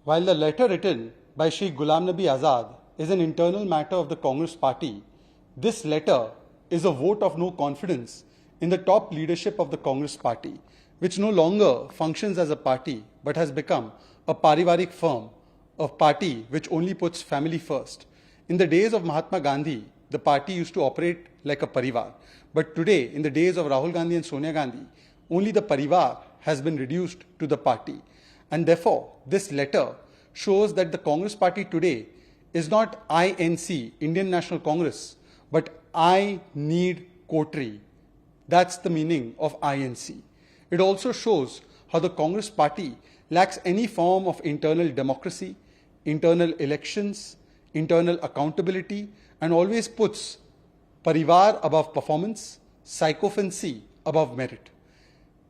While the letter written by Shri Ghulam Nabi Azad is an internal matter of the Congress party, this letter is a vote of no confidence in the top leadership of the Congress party, which no longer functions as a party but has become a parivarik firm, a party which only puts family first. In the days of Mahatma Gandhi, the party used to operate like a parivar. But today, in the days of Rahul Gandhi and Sonia Gandhi, only the parivar has been reduced to the party. And therefore, this letter shows that the Congress party today is not INC, Indian National Congress, but I need Kotri. That's the meaning of INC. It also shows how the Congress party lacks any form of internal democracy, internal elections, internal accountability, and always puts parivar above performance, sycophancy above merit.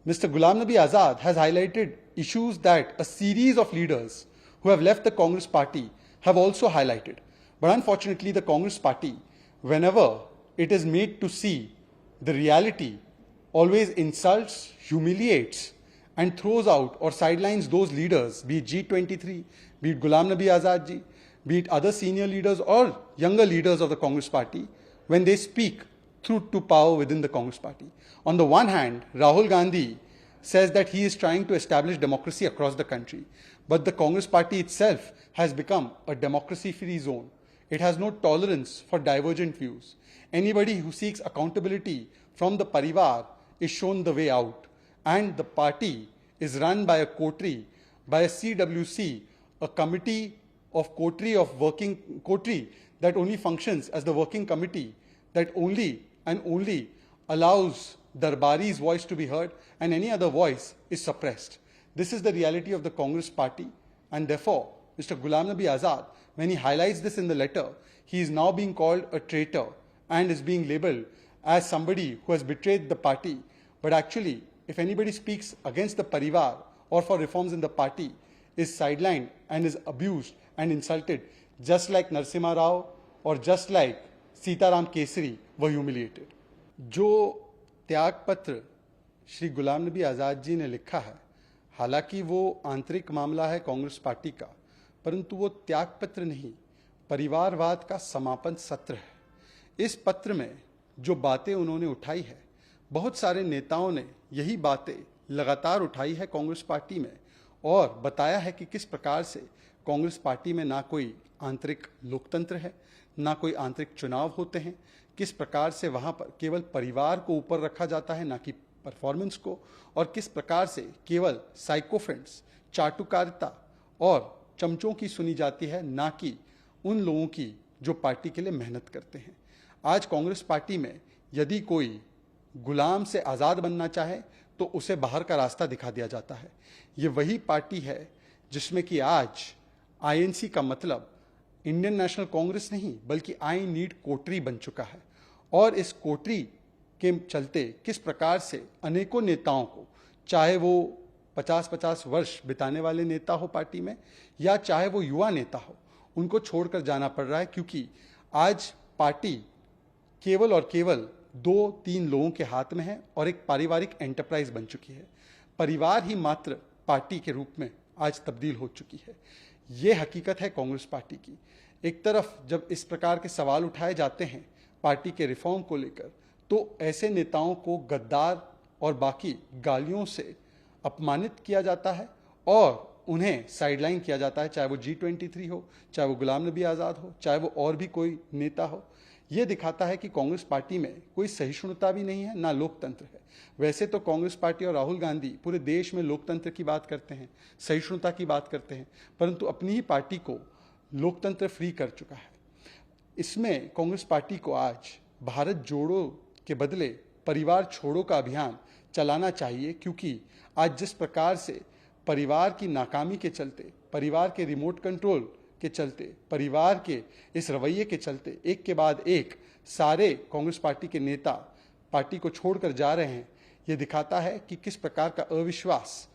Mr. Ghulam Nabi Azad has highlighted issues that a series of leaders who have left the Congress party have also highlighted. But unfortunately, the Congress party, whenever it is made to see the reality, always insults, humiliates, and throws out or sidelines those leaders, be it G23, be it Ghulam Nabi Azad ji, be it other senior leaders or younger leaders of the Congress party, when they speak truth to power within the Congress party. On the one hand, Rahul Gandhi says that he is trying to establish democracy across the country, but the Congress party itself has become a democracy-free zone. It has no tolerance for divergent views. Anybody who seeks accountability from the parivar is shown the way out, and the party is run by a Kotri, by a CWC, a committee of Kotri that only functions as the working committee, that only and only allows Darbari's voice to be heard and any other voice is suppressed. This is the reality of the Congress party, and therefore Mr. Ghulam Nabi Azad, when he highlights this in the letter, he is now being called a traitor and is being labeled as somebody who has betrayed the party. But actually, if anybody speaks against the parivar or for reforms in the party, is sidelined and is abused and insulted, just like Narasimha Rao or just like Sitaram Kesari were humiliated. जो त्याग पत्र श्री गुलाम नबी आज़ाद जी ने लिखा है, हालांकि वो आंतरिक मामला है कांग्रेस पार्टी का, परंतु वो त्याग पत्र नहीं, परिवारवाद का समापन सत्र है। इस पत्र में जो बातें उन्होंने उठाई है, बहुत सारे नेताओं ने यही बातें लगातार उठाई है कांग्रेस पार्टी में और बताया है कि किस प्रकार से कांग्रेस पार्टी में ना कोई आंतरिक लोकतंत्र है, ना कोई आंतरिक चुनाव होते हैं, किस प्रकार से वहाँ पर केवल परिवार को ऊपर रखा जाता है, ना कि परफॉर्मेंस को, और किस प्रकार से केवल साइकोफ्रेंड्स, चाटुकारिता और चमचों की सुनी जाती है, ना कि उन लोगों की जो पार्टी के लिए मेहनत करते हैं। आज कांग्रेस पार्टी में यदि कोई गुलाम से आज़ाद बनना चाहे तो उसे बाहर का रास्ता दिखा दिया जाता है। ये वही पार्टी है जिसमें कि आज आईएनसी का मतलब इंडियन नेशनल कांग्रेस नहीं बल्कि आई नीड कोटरी बन चुका है। और इस कोटरी के चलते किस प्रकार से अनेकों नेताओं को, चाहे वो 50-50 वर्ष बिताने वाले नेता हो पार्टी में या चाहे वो युवा नेता हो, उनको छोड़कर जाना पड़ रहा है, क्योंकि आज पार्टी केवल और केवल 2-3 लोगों के हाथ में है और एक पारिवारिक एंटरप्राइज बन चुकी है। परिवार ही मात्र पार्टी के रूप में आज तब्दील हो चुकी है। ये हकीकत है कांग्रेस पार्टी की। एक तरफ जब इस प्रकार के सवाल उठाए जाते हैं पार्टी के रिफॉर्म को लेकर, तो ऐसे नेताओं को गद्दार और बाकी गालियों से अपमानित किया जाता है और उन्हें साइडलाइन किया जाता है, चाहे वो G23 हो, चाहे वो गुलाम नबी आज़ाद हो, चाहे वो और भी कोई नेता हो। ये दिखाता है कि कांग्रेस पार्टी में कोई सहिष्णुता भी नहीं है, ना लोकतंत्र है। वैसे तो कांग्रेस पार्टी और राहुल गांधी पूरे देश में लोकतंत्र की बात करते हैं, सहिष्णुता की बात करते हैं, परंतु अपनी ही पार्टी को लोकतंत्र फ्री कर चुका है। इसमें कांग्रेस पार्टी को आज भारत जोड़ो के बदले परिवार छोड़ो का अभियान चलाना चाहिए, क्योंकि आज जिस प्रकार से परिवार की नाकामी के चलते, परिवार के रिमोट कंट्रोल के चलते, परिवार के इस रवैये के चलते एक के बाद एक सारे कांग्रेस पार्टी के नेता पार्टी को छोड़कर जा रहे हैं, ये दिखाता है कि किस प्रकार का अविश्वास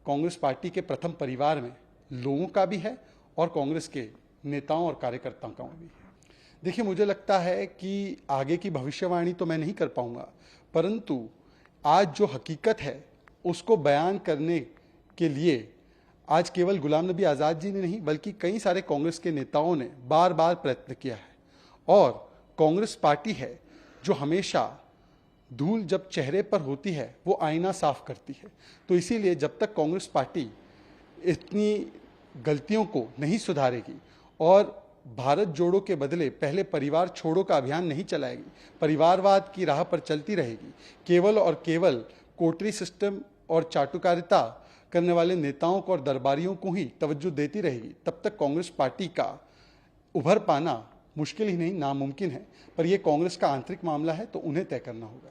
कांग्रेस पार्टी के प्रथम परिवार में लोगों का भी है और कांग्रेस के नेताओं और कार्यकर्ताओं का भी है। देखिए, मुझे लगता है कि आगे की भविष्यवाणी तो मैं नहीं कर पाऊंगा, परंतु आज जो हकीकत है उसको बयान करने के लिए आज केवल गुलाम नबी आज़ाद जी ने नहीं बल्कि कई सारे कांग्रेस के नेताओं ने बार बार प्रयत्न किया है। और कांग्रेस पार्टी है जो हमेशा धूल जब चेहरे पर होती है वो आईना साफ करती है। तो इसीलिए जब तक कांग्रेस पार्टी इतनी गलतियों को नहीं सुधारेगी और भारत जोड़ो के बदले पहले परिवार छोड़ो का अभियान नहीं चलाएगी, परिवारवाद की राह पर चलती रहेगी, केवल और केवल कोटरी सिस्टम और चाटुकारिता करने वाले नेताओं को और दरबारियों को ही तवज्जो देती रहेगी, तब तक कांग्रेस पार्टी का उभर पाना मुश्किल ही नहीं नामुमकिन है। पर यह कांग्रेस का आंतरिक मामला है, तो उन्हें तय करना होगा।